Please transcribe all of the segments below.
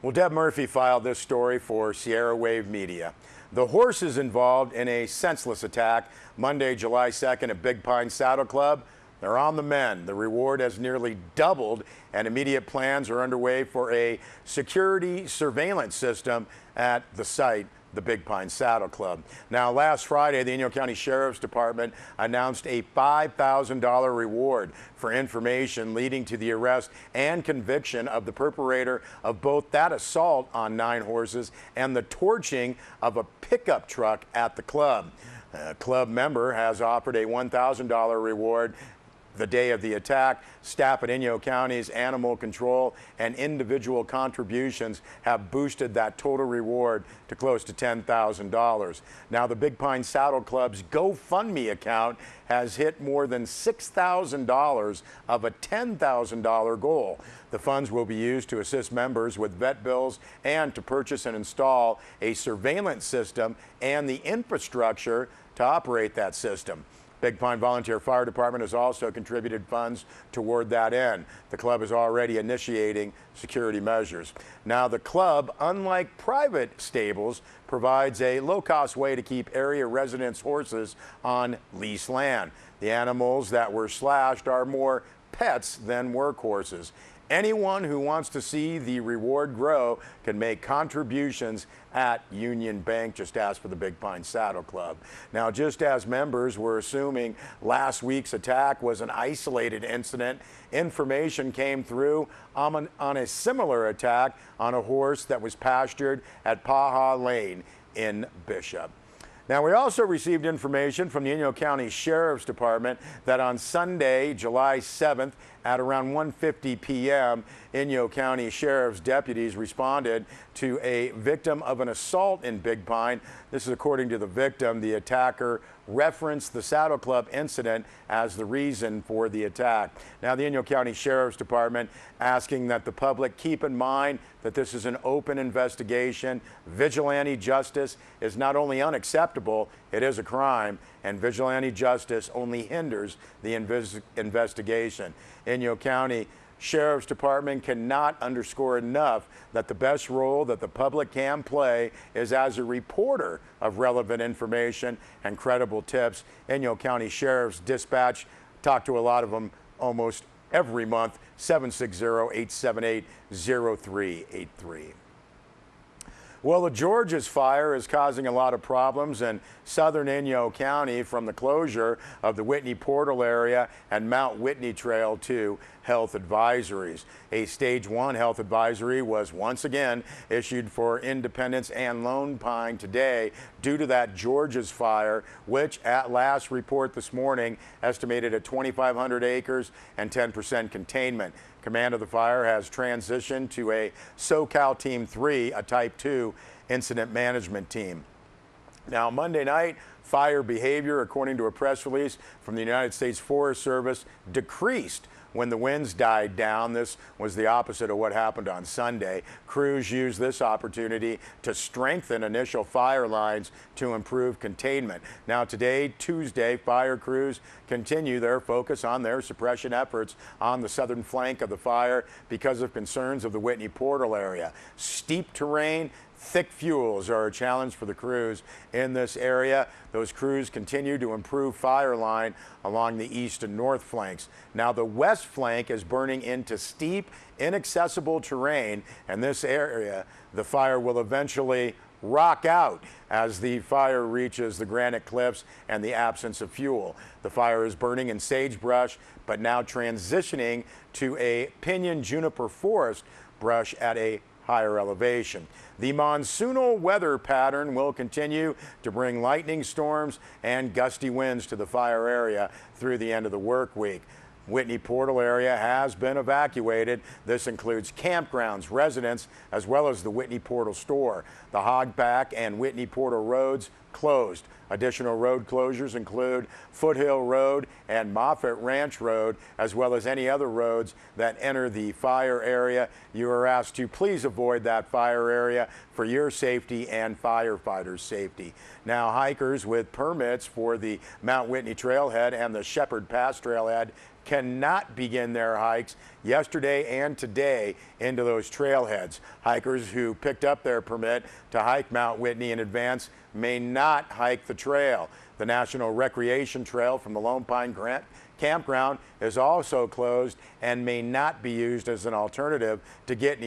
Well, Deb Murphy filed this story for Sierra Wave Media. The horses involved in a senseless attack Monday, July 2nd at Big Pine Saddle Club, they're on the mend. The reward has nearly doubled, and immediate plans are underway for a security surveillance system at the site, the Big Pine Saddle Club. Now, last Friday, the Inyo County Sheriff's Department announced a $5,000 reward for information leading to the arrest and conviction of the perpetrator of both that assault on 9 horses and the torching of a pickup truck at the club. A club member has offered a $1,000 reward the day of the attack. Staff at Inyo County's Animal Control and individual contributions have boosted that total reward to close to $10,000. Now, the Big Pine Saddle Club's GoFundMe account has hit more than $6,000 of a $10,000 goal. The funds will be used to assist members with vet bills and to purchase and install a surveillance system and the infrastructure to operate that system. Big Pine Volunteer Fire Department has also contributed funds toward that end. The club is already initiating security measures. Now, the club, unlike private stables, provides a low-cost way to keep area residents' horses on leased land. The animals that were slashed are more pets than workhorses. Anyone who wants to see the reward grow can make contributions at Union Bank. Just ask for the Big Pine Saddle Club. Now, just as members were assuming last week's attack was an isolated incident, information came through on a similar attack on a horse that was pastured at Paha Lane in Bishop. Now, we also received information from the Inyo County Sheriff's Department that on Sunday, July 7th, at around 1:50 p.m., Inyo County Sheriff's deputies responded to a victim of an assault in Big Pine. This is according to the victim. The attacker referenced the Saddle Club incident as the reason for the attack. Now, the Inyo County Sheriff's Department asking that the public keep in mind that this is an open investigation. Vigilante justice is not only unacceptable, it is a crime, and vigilante justice only hinders the investigation. Inyo County Sheriff's Department cannot underscore enough that the best role that the public can play is as a reporter of relevant information and credible tips. Inyo County Sheriff's Dispatch, talk to a lot of them almost every month, 760-878-0383. Well, the Georges fire is causing a lot of problems in southern Inyo County from the closure of the Whitney Portal area and Mount Whitney Trail to health advisories. A stage 1 health advisory was once again issued for Independence and Lone Pine today due to that Georges fire, which at last report this morning estimated at 2,500 acres and 10% containment. Command of the fire has transitioned to a SoCal Team 3, a Type 2 incident management team. Now, Monday night, fire behavior, according to a press release from the United States Forest Service, decreased when the winds died down. This was the opposite of what happened on Sunday. Crews used this opportunity to strengthen initial fire lines to improve containment. Now today, Tuesday, fire crews continue their focus on their suppression efforts on the southern flank of the fire because of concerns of the Whitney Portal area. Steep terrain, thick fuels are a challenge for the crews in this area. Those crews continue to improve fire line along the east and north flanks. Now the west flank is burning into steep, inaccessible terrain, and this area, the fire will eventually rock out as the fire reaches the granite cliffs and the absence of fuel. The fire is burning in sagebrush, but now transitioning to a pinyon juniper forest brush at a higher elevation. The monsoonal weather pattern will continue to bring lightning storms and gusty winds to the fire area through the end of the work week. Whitney Portal area has been evacuated. This includes campgrounds, residents, as well as the Whitney Portal store. The Hogback and Whitney Portal roads closed. Additional road closures include Foothill Road and Moffett Ranch Road, as well as any other roads that enter the fire area. You are asked to please avoid that fire area for your safety and firefighters' safety. Now, hikers with permits for the Mount Whitney Trailhead and the Shepherd Pass Trailhead cannot begin their hikes yesterday and today into those trailheads. Hikers who picked up their permit to hike Mount Whitney in advance may not hike the trail. The National Recreation Trail from the Lone Pine Campground is also closed and may not be used as an alternative to get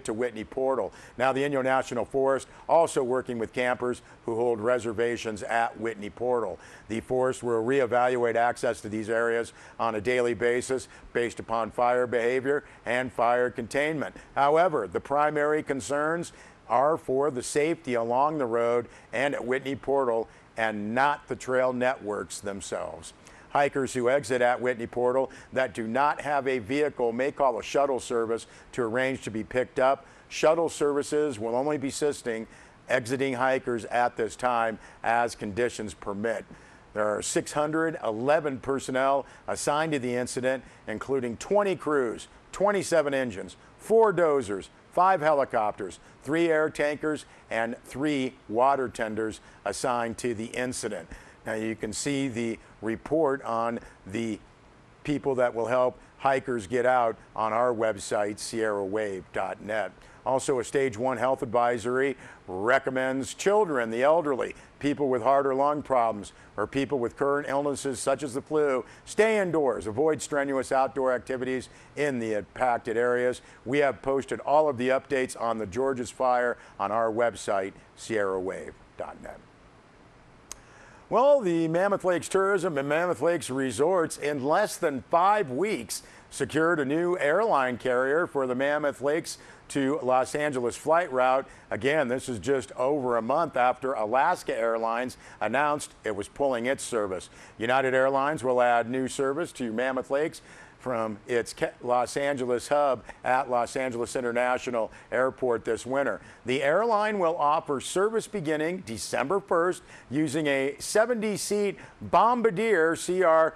to Whitney Portal. Now, the Inyo National Forest also working with campers who hold reservations at Whitney Portal. The forest will reevaluate access to these areas on a daily basis based upon fire behavior and fire containment. However, the primary concerns are for the safety along the road and at Whitney Portal, and not the trail networks themselves. Hikers who exit at Whitney Portal that do not have a vehicle may call a shuttle service to arrange to be picked up. Shuttle services will only be assisting exiting hikers at this time as conditions permit. There are 611 personnel assigned to the incident, including 20 crews, 27 engines, 4 dozers, 5 helicopters, 3 air tankers, and 3 water tenders assigned to the incident. Now you can see the report on the people that will help hikers get out on our website, sierrawave.net. Also, a stage 1 health advisory recommends children, the elderly, people with heart or lung problems, or people with current illnesses such as the flu, stay indoors, avoid strenuous outdoor activities in the impacted areas. We have posted all of the updates on the Georges fire on our website, sierrawave.net. Well, the Mammoth Lakes Tourism and Mammoth Lakes Resorts in less than 5 weeks secured a new airline carrier for the Mammoth Lakes to Los Angeles flight route. Again, this is just over a month after Alaska Airlines announced it was pulling its service. United Airlines will add new service to Mammoth Lakes from its Los Angeles hub at Los Angeles International Airport this winter. The airline will offer service beginning December 1st using a 70-seat Bombardier CRJ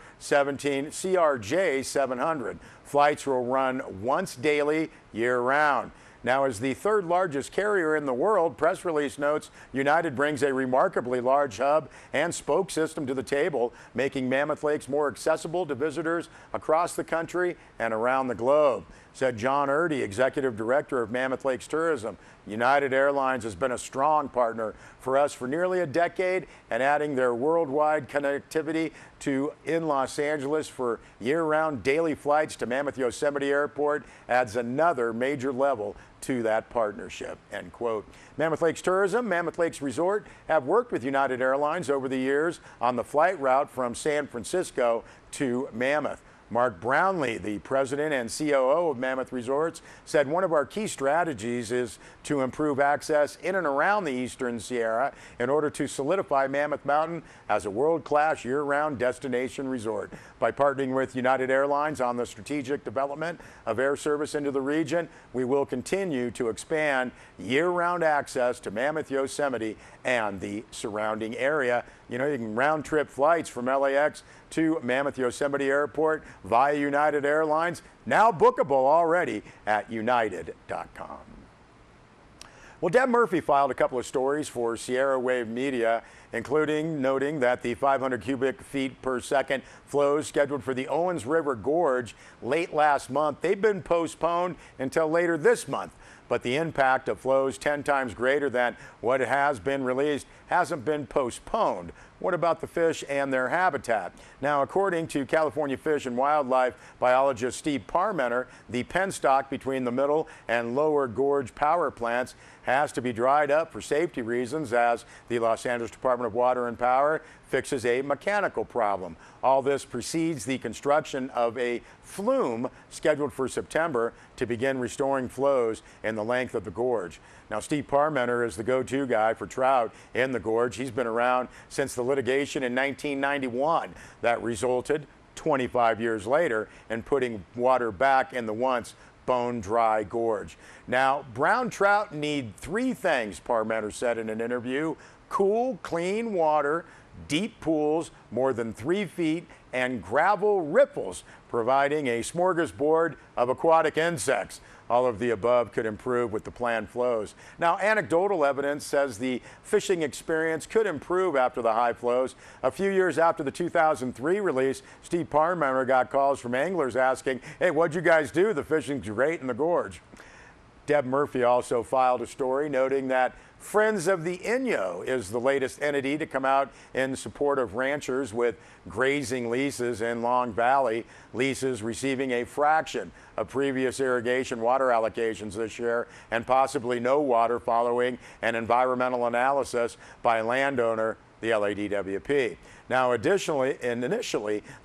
700. Flights will run once daily, year-round. Now, as the 3rd largest carrier in the world, press release notes United brings a remarkably large hub and spoke system to the table, making Mammoth Lakes more accessible to visitors across the country and around the globe. Said John Erdy, Executive Director of Mammoth Lakes Tourism. United Airlines has been a strong partner for us for nearly a decade, and adding their worldwide connectivity to in Los Angeles for year-round daily flights to Mammoth Yosemite Airport adds another major level to that partnership, end quote. Mammoth Lakes Tourism, Mammoth Lakes Resort have worked with United Airlines over the years on the flight route from San Francisco to Mammoth. Mark Brownlee, the president and COO of Mammoth Resorts, said one of our key strategies is to improve access in and around the Eastern Sierra in order to solidify Mammoth Mountain as a world-class year-round destination resort. By partnering with United Airlines on the strategic development of air service into the region, we will continue to expand year-round access to Mammoth Yosemite and the surrounding area. You know, you can round-trip flights from LAX to Mammoth Yosemite Airport via United Airlines, now bookable already at united.com. Well, Deb Murphy filed a couple of stories for Sierra Wave Media, including noting that the 500 cubic feet per second flows scheduled for the Owens River Gorge late last month, they've been postponed until later this month. But the impact of flows 10 times greater than what has been released hasn't been postponed. What about the fish and their habitat? Now, according to California Fish and Wildlife biologist Steve Parmenter, the penstock between the middle and lower gorge power plants has to be dried up for safety reasons as the Los Angeles Department of Water and Power fixes a mechanical problem. All this precedes the construction of a flume scheduled for September to begin restoring flows in the length of the gorge. Now, Steve Parmenter is the go-to guy for trout in the gorge. He's been around since the litigation in 1991 that resulted 25 years later in putting water back in the once bone-dry gorge. Now, brown trout need 3 things, Parmenter said in an interview: cool, clean water, deep pools more than 3 feet, and gravel riffles, providing a smorgasbord of aquatic insects. All of the above could improve with the planned flows. Now, anecdotal evidence says the fishing experience could improve after the high flows. A few years after the 2003 release, Steve Parmenter got calls from anglers asking, hey, what'd you guys do? The fishing's great in the gorge. Deb Murphy also filed a story noting that Friends of the Inyo is the latest entity to come out in support of ranchers with grazing leases in Long Valley. Leases receiving a fraction of previous irrigation water allocations this year and possibly no water following an environmental analysis by landowner, the LADWP. Now, initially,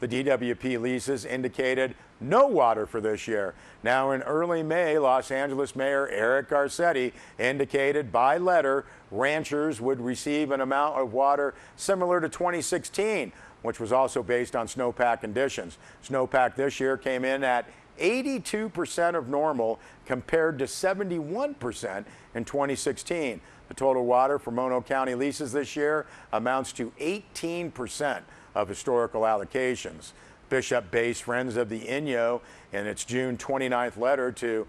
the DWP leases indicated no water for this year. Now, in early May, Los Angeles Mayor Eric Garcetti indicated by letter ranchers would receive an amount of water similar to 2016, which was also based on snowpack conditions. Snowpack this year came in at 82% of normal compared to 71% in 2016. The total water for Mono County leases this year amounts to 18% of historical allocations. Bishop-based Friends of the Inyo, in its June 29th letter to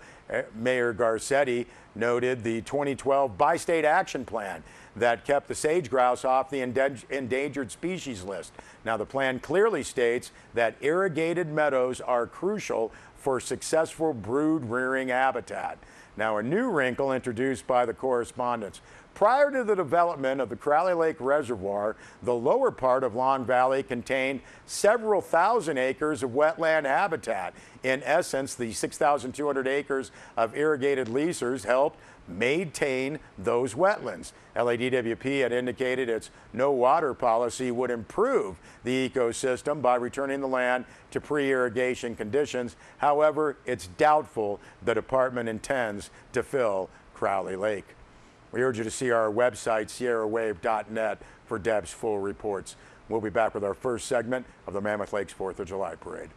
Mayor Garcetti, noted the 2012 Bi-State Action Plan that kept the sage grouse off the endangered species list. Now, the plan clearly states that irrigated meadows are crucial for successful brood rearing habitat. Now, a new wrinkle introduced by the correspondents. Prior to the development of the Crowley Lake Reservoir, the lower part of Long Valley contained several thousand acres of wetland habitat. In essence, the 6,200 acres of irrigated leasers helped maintain those wetlands. LADWP had indicated its no water policy would improve the ecosystem by returning the land to pre-irrigation conditions. However, it's doubtful the department intends to fill Crowley Lake. We urge you to see our website, sierrawave.net, for Deb's full reports. We'll be back with our first segment of the Mammoth Lakes 4th of July Parade.